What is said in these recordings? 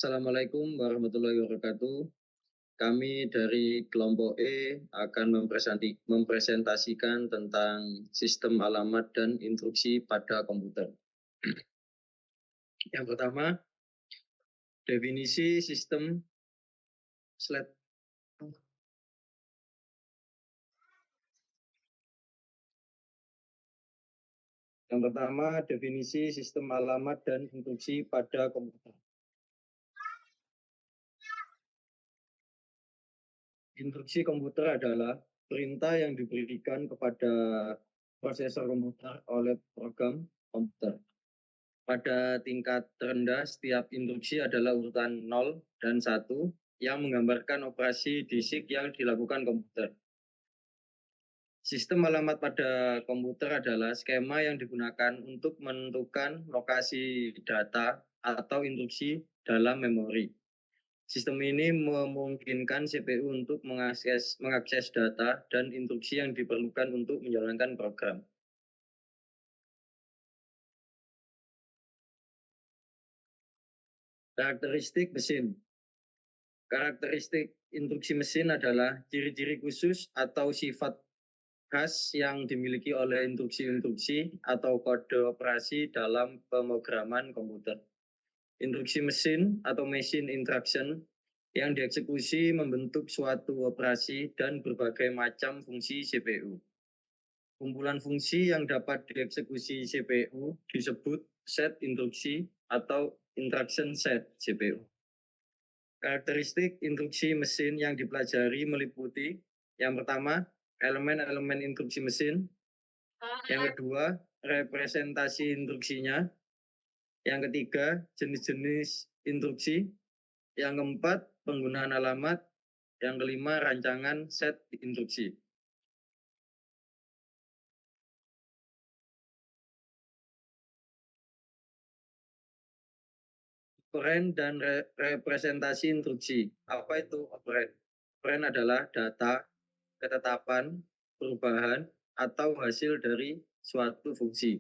Assalamualaikum warahmatullahi wabarakatuh. Kami dari kelompok E akan mempresentasikan tentang sistem alamat dan instruksi pada komputer. Yang pertama, definisi sistem slide. Yang pertama, definisi sistem alamat dan instruksi pada komputer. Instruksi komputer adalah perintah yang diberikan kepada prosesor komputer oleh program komputer. Pada tingkat terendah, setiap instruksi adalah urutan 0 dan 1 yang menggambarkan operasi disk yang dilakukan komputer. Sistem alamat pada komputer adalah skema yang digunakan untuk menentukan lokasi data atau instruksi dalam memori. Sistem ini memungkinkan CPU untuk mengakses data dan instruksi yang diperlukan untuk menjalankan program. Karakteristik mesin. Karakteristik instruksi mesin adalah ciri-ciri khusus atau sifat khas yang dimiliki oleh instruksi-instruksi atau kode operasi dalam pemrograman komputer. Instruksi mesin atau machine instruction yang dieksekusi membentuk suatu operasi dan berbagai macam fungsi CPU. Kumpulan fungsi yang dapat dieksekusi CPU disebut set instruksi atau instruction set CPU. Karakteristik instruksi mesin yang dipelajari meliputi yang pertama, elemen-elemen instruksi mesin. Yang kedua, representasi instruksinya. Yang ketiga, jenis-jenis instruksi. Yang keempat, penggunaan alamat. Yang kelima, rancangan set instruksi. Operand dan representasi instruksi. Apa itu operand? Operand adalah data, ketetapan, perubahan, atau hasil dari suatu fungsi.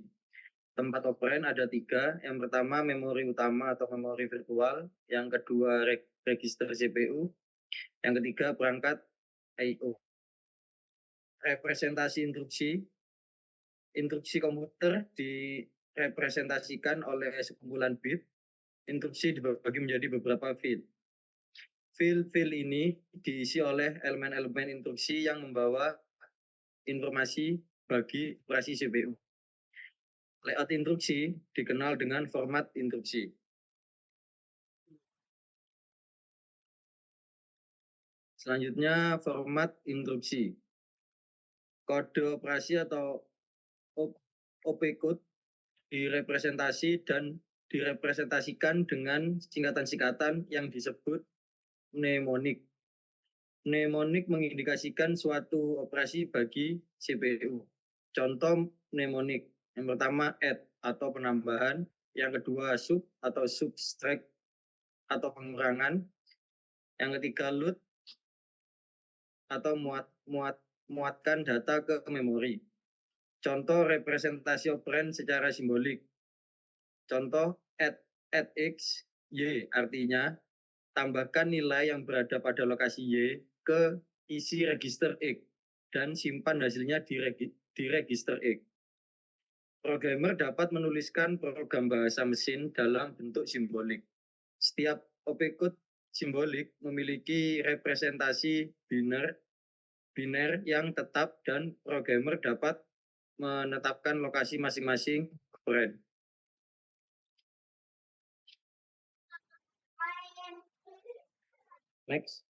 Tempat operand ada 3. Yang pertama, memori utama atau memori virtual. Yang kedua, register CPU. Yang ketiga, perangkat I/O. Representasi instruksi. Instruksi komputer direpresentasikan oleh sekumpulan bit. Instruksi dibagi menjadi beberapa field. Field ini diisi oleh elemen-elemen instruksi yang membawa informasi bagi operasi CPU. Layout instruksi dikenal dengan format instruksi. Selanjutnya, format instruksi. Kode operasi atau opcode direpresentasikan dengan singkatan-singkatan yang disebut mnemonik. Mnemonik mengindikasikan suatu operasi bagi CPU. Contoh mnemonik. Yang pertama add atau penambahan, yang kedua sub atau subtract atau pengurangan, yang ketiga load atau muatkan data ke memori. Contoh representasi operand secara simbolik. Contoh add x y, artinya tambahkan nilai yang berada pada lokasi y ke isi register x dan simpan hasilnya di register x. Programmer dapat menuliskan program bahasa mesin dalam bentuk simbolik. Setiap opcode simbolik memiliki representasi biner yang tetap dan programmer dapat menetapkan lokasi masing-masing operand. Next.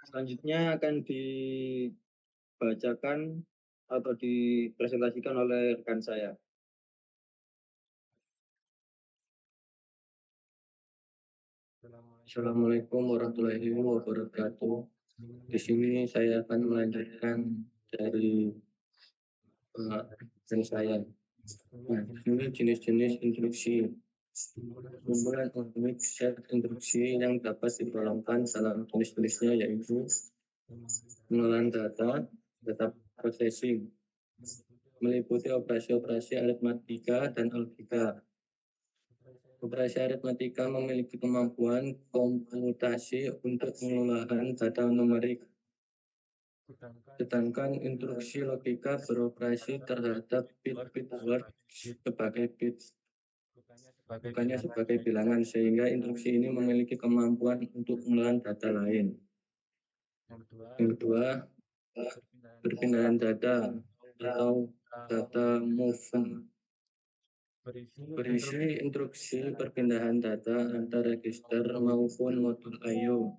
Selanjutnya akan dibacakan atau dipresentasikan oleh rekan saya. Assalamualaikum warahmatullahi wabarakatuh. Di sini saya akan melanjutkan dari saya. Nah, ini jenis-jenis instruksi. Kumpulan atomic set instruksi yang dapat digolongkan dalam jenis-jenisnya yaitu pengolahan data processing, meliputi operasi-operasi aritmatika dan algebra. Operasi aritmatika memiliki kemampuan komputasi untuk pengolahan data numerik, sedangkan instruksi logika beroperasi terhadap bit-bit word sebagai bits, bukannya sebagai bilangan, sehingga instruksi ini memiliki kemampuan untuk pengolahan data lain. Yang kedua, perpindahan data atau data movement. Berisi instruksi perpindahan data antar register maupun modul I/O.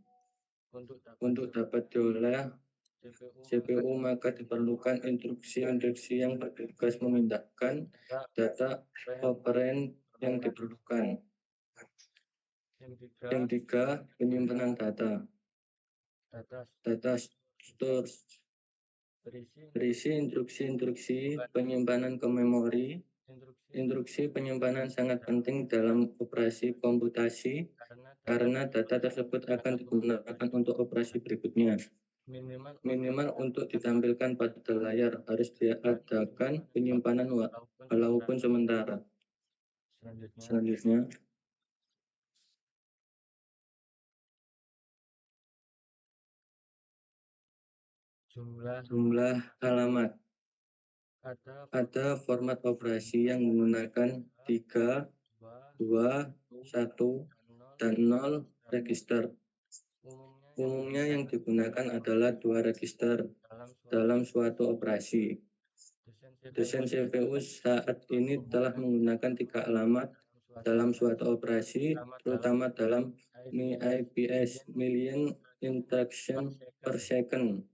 Untuk dapat diolah CPU, maka diperlukan instruksi-instruksi yang bertugas memindahkan data operand yang diperlukan. Yang tiga, penyimpanan data. Data stores berisi instruksi-instruksi penyimpanan ke memori. Instruksi penyimpanan sangat penting dalam operasi komputasi karena data tersebut akan digunakan untuk operasi berikutnya. Minimal untuk ditampilkan pada layar harus diadakan penyimpanan walaupun sementara. Selanjutnya, jumlah alamat. Ada format operasi yang menggunakan 3, 2, 1, dan 0 register. Umumnya yang digunakan adalah 2 register dalam suatu operasi. Desain CPU saat ini telah menggunakan 3 alamat dalam suatu operasi, terutama dalam MIPS (Million Instructions per Second).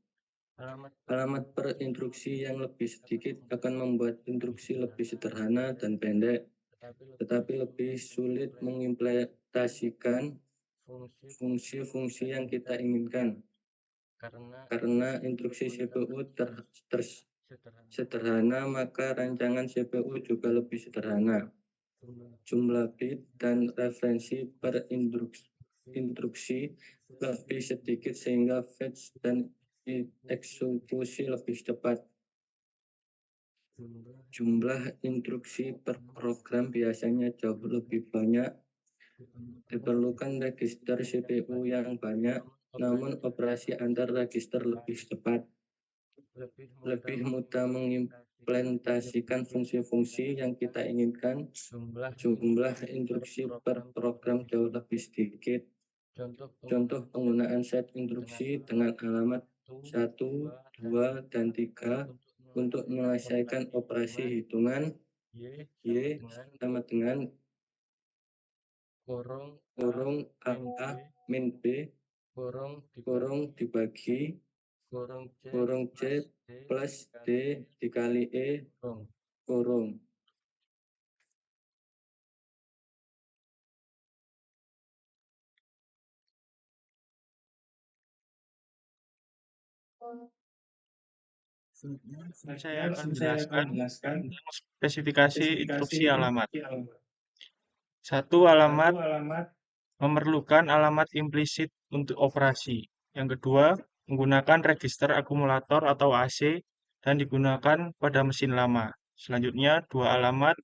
Alamat per instruksi yang lebih sedikit akan membuat instruksi lebih sederhana dan pendek, tetapi lebih sulit mengimplementasikan fungsi-fungsi yang kita inginkan. Karena instruksi CPU sederhana, maka rancangan CPU juga lebih sederhana. Jumlah bit dan referensi per instruksi lebih sedikit sehingga fetch dan eksekusi lebih cepat. Jumlah instruksi per program biasanya jauh lebih banyak. Diperlukan register CPU yang banyak, namun operasi antar register lebih cepat. Lebih mudah mengimplementasikan fungsi-fungsi yang kita inginkan. Jumlah instruksi per program jauh lebih sedikit. Contoh penggunaan set instruksi dengan alamat 1, 2, dan 3 untuk menyelesaikan operasi hitungan Y sama dengan kurung A min B kurung dibagi kurung C plus D dikali E kurung. Saya akan menjelaskan tentang spesifikasi instruksi alamat. Satu, alamat memerlukan alamat implisit untuk operasi. Yang kedua, menggunakan register akumulator atau AC dan digunakan pada mesin lama. Selanjutnya, dua alamat.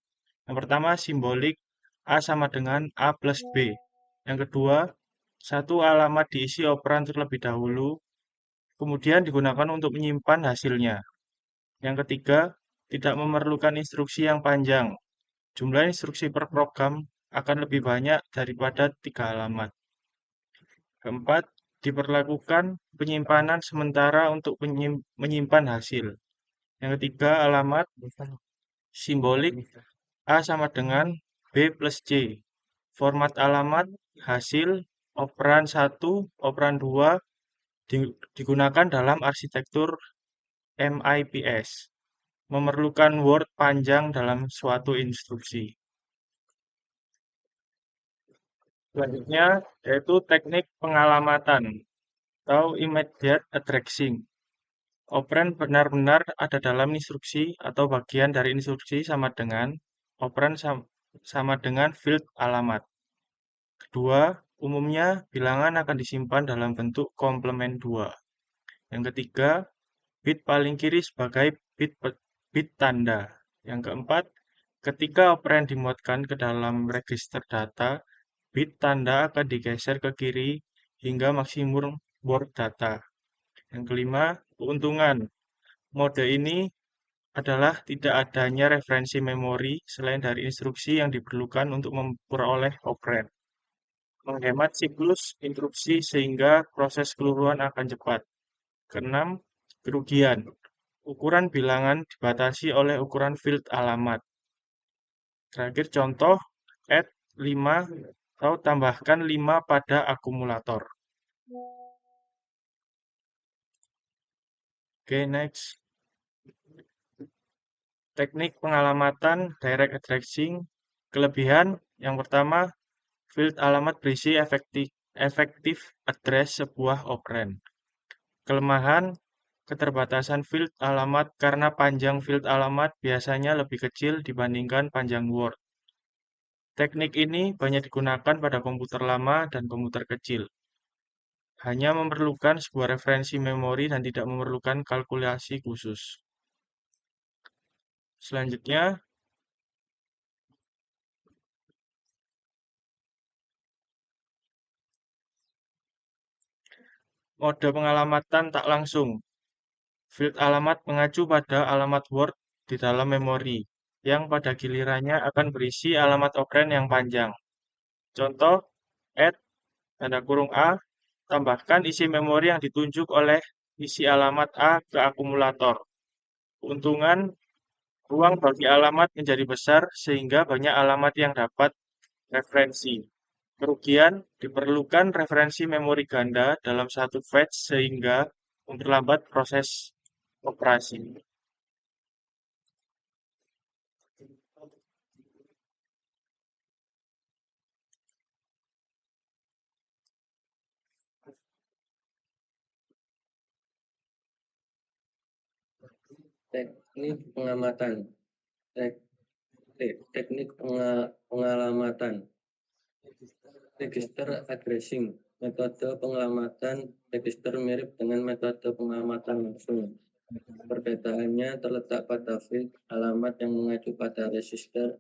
Yang pertama, simbolik A sama dengan A plus B. Yang kedua, satu alamat diisi operan terlebih dahulu, kemudian digunakan untuk menyimpan hasilnya. Yang ketiga, tidak memerlukan instruksi yang panjang. Jumlah instruksi per program akan lebih banyak daripada 3 alamat. Keempat, diperlakukan penyimpanan sementara untuk menyimpan hasil. Yang ketiga, alamat simbolik A sama dengan B plus C. Format alamat, hasil, operan 1, operan 2 digunakan dalam arsitektur MIPS. Memerlukan word panjang dalam suatu instruksi. Selanjutnya, yaitu teknik pengalamatan atau immediate addressing. Operan benar-benar ada dalam instruksi atau bagian dari instruksi sama dengan operan sama dengan field alamat. Kedua, umumnya bilangan akan disimpan dalam bentuk komplement 2. Yang ketiga, bit paling kiri sebagai bit bit tanda. Yang keempat, ketika operan dimuatkan ke dalam register data, bit tanda akan digeser ke kiri hingga maksimum word data. Yang kelima, keuntungan. Mode ini adalah tidak adanya referensi memori selain dari instruksi yang diperlukan untuk memperoleh operan. Menghemat siklus instruksi sehingga proses keluruan akan cepat. Keenam, kerugian. Ukuran bilangan dibatasi oleh ukuran field alamat. Terakhir contoh, add 5 atau tambahkan 5 pada akumulator. Oke, next. Teknik pengalamatan direct addressing. Kelebihan yang pertama, field alamat berisi efektif address sebuah operan. Kelemahan, keterbatasan field alamat karena panjang field alamat biasanya lebih kecil dibandingkan panjang word. Teknik ini banyak digunakan pada komputer lama dan komputer kecil. Hanya memerlukan sebuah referensi memori dan tidak memerlukan kalkulasi khusus. Selanjutnya, mode pengalamatan tak langsung. Field alamat mengacu pada alamat word di dalam memori, yang pada gilirannya akan berisi alamat operan yang panjang. Contoh, add tanda kurung A, tambahkan isi memori yang ditunjuk oleh isi alamat A ke akumulator. Keuntungan, ruang bagi alamat menjadi besar sehingga banyak alamat yang dapat referensi. Kerugian, diperlukan referensi memori ganda dalam satu fetch sehingga memperlambat proses operasi. Teknik pengamatan. Teknik pengalamatan. Register addressing. Metode pengamatan register mirip dengan metode pengamatan langsung. Perbedaannya terletak pada field alamat yang mengacu pada register,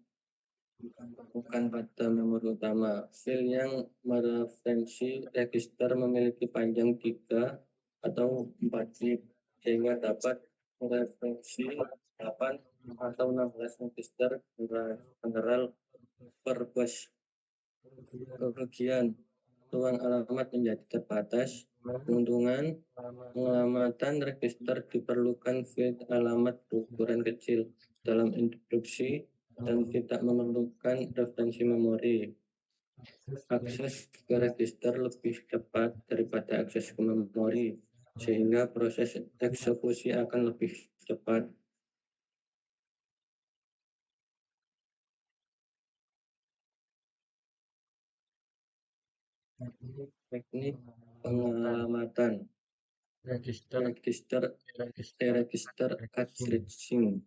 bukan pada memori utama. Field yang mereferensi register memiliki panjang 3 atau 4 bit, sehingga dapat mereferensi 8 atau 16 register general per bus. Kerugian, ruang alamat menjadi terbatas. Keuntungan, pengamatan register diperlukan field alamat berukuran kecil dalam instruksi dan tidak memerlukan referensi memori. Akses ke register lebih cepat daripada akses ke memori, sehingga proses eksekusi akan lebih cepat. Teknik pengalamatan register addressing.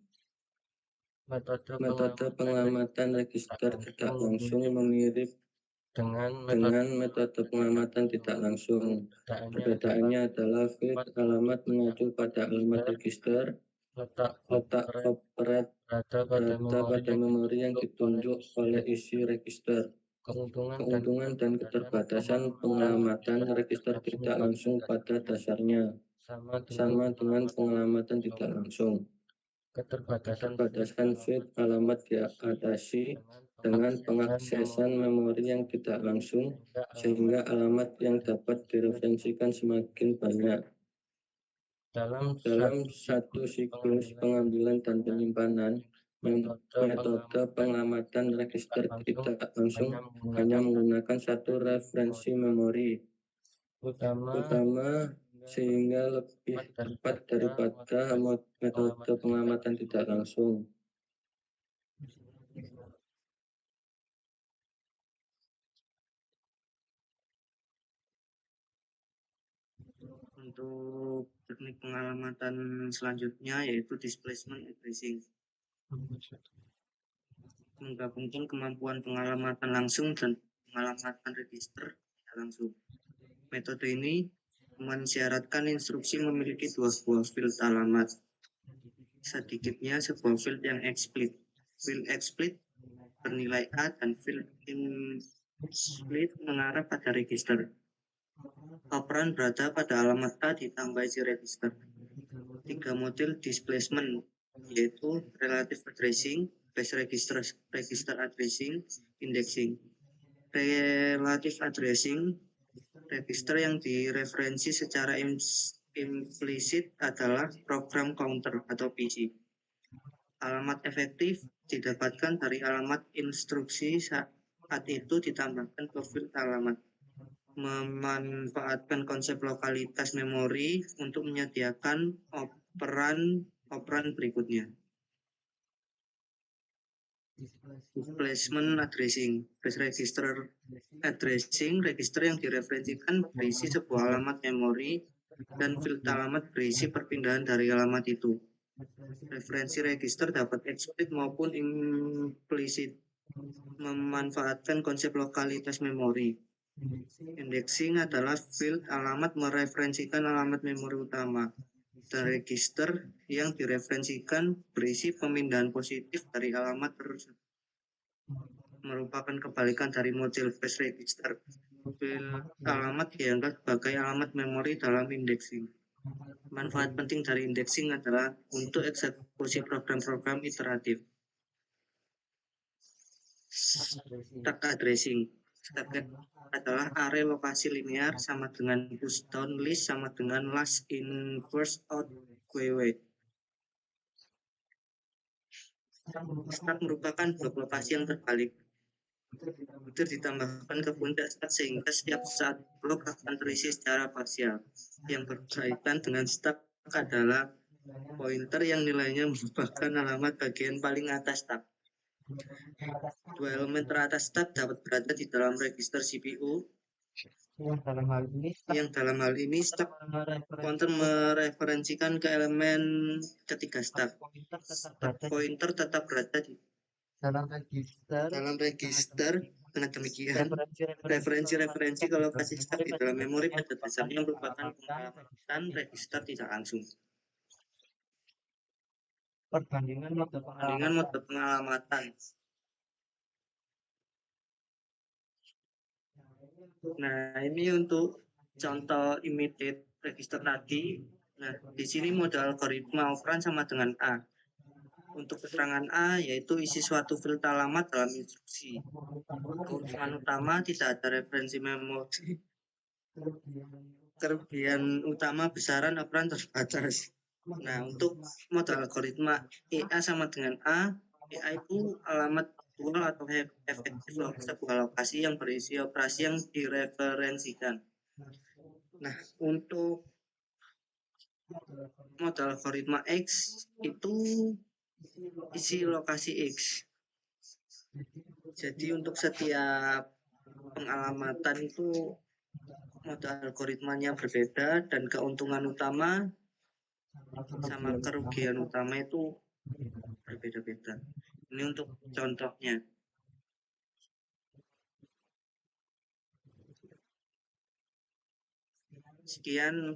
Metode pengamatan register tidak langsung mirip dengan metode pengamatan tidak langsung. Perbedaannya adalah field alamat mengacu pada alamat register, letak operat data pada memori yang ditunjuk oleh isi register. Keuntungan dan keterbatasan pengamatan register tidak langsung pada dasarnya sama dengan pengamatan tidak langsung. Keterbatasan field alamat diatasi dengan pengaksesan memori yang tidak langsung, sehingga alamat yang dapat direferensikan semakin banyak. Dalam satu siklus pengambilan dan penyimpanan, metode pengamatan register tidak langsung hanya menggunakan satu referensi memori utama, sehingga lebih cepat daripada metode pengamatan tidak langsung. Untuk teknik pengalamatan selanjutnya yaitu displacement addressing. Menggabungkan kemampuan pengalamatan langsung dan pengalamatan register tidak langsung. Metode ini mensyaratkan instruksi memiliki dua buah field alamat. sedikitnya sebuah field yang explicit. Field explicit bernilai A dan field implicit mengarah pada register. Operan berada pada alamat A ditambah isi register. 3 model displacement yaitu relative addressing, base register addressing, indexing. Relative addressing, register yang direferensi secara implisit adalah program counter atau PC. Alamat efektif didapatkan dari alamat instruksi saat itu ditambahkan ke field alamat. Memanfaatkan konsep lokalitas memori untuk menyediakan operan berikutnya. Displacement addressing, base register addressing, register yang direferensikan berisi sebuah alamat memori dan field alamat berisi perpindahan dari alamat itu. Referensi register dapat eksplisit maupun implisit, memanfaatkan konsep lokalitas memori. Indexing adalah field alamat mereferensikan alamat memori utama, dan register yang direferensikan berisi pemindahan positif dari alamat tersebut. Merupakan kebalikan dari model base register. Field alamat dianggap sebagai alamat memori dalam indexing. Manfaat penting dari indexing adalah untuk eksekusi program-program iteratif. Stack addressing. Stack adalah array lokasi linear sama dengan push down list sama dengan last in first out QW. Stack merupakan blok lokasi yang terbalik. Komputer ditambahkan ke puncak stack sehingga setiap saat blok akan terisi secara parsial. Yang berkaitan dengan stack adalah pointer yang nilainya merupakan alamat bagian paling atas stack. Dua elemen teratas stack dapat berada di dalam register CPU. Yang dalam hal ini stack pointer mereferensikan ke elemen ketiga stack. Pointer tetap berada di dalam register. Dengan demikian, referensi ke lokasi stack di dalam memori pada dasarnya merupakan pengamatan register tidak langsung. Perbandingan mode pengalamatan. Nah, ini untuk contoh immediate register tadi. Nah, di sini model algoritma operan sama dengan A. Untuk keterangan A yaitu isi suatu field alamat dalam instruksi. Keutamaan utama tidak ada referensi memori. Kelebihan utama besaran operan terbatas. Nah, untuk model algoritma EA sama dengan A, EA itu alamat dual atau efektif sebuah lokasi yang berisi operasi yang direferensikan. Nah, untuk model algoritma X itu isi lokasi X. Jadi untuk setiap pengalamatan itu model algoritmanya berbeda dan keuntungan utama sama kerugian utama itu berbeda-beda. Ini untuk contohnya. Sekian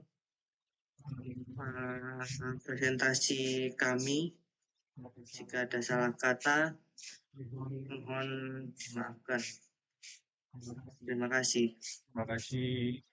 presentasi kami. Jika ada salah kata, mohon dimaafkan. Terima kasih. Terima kasih.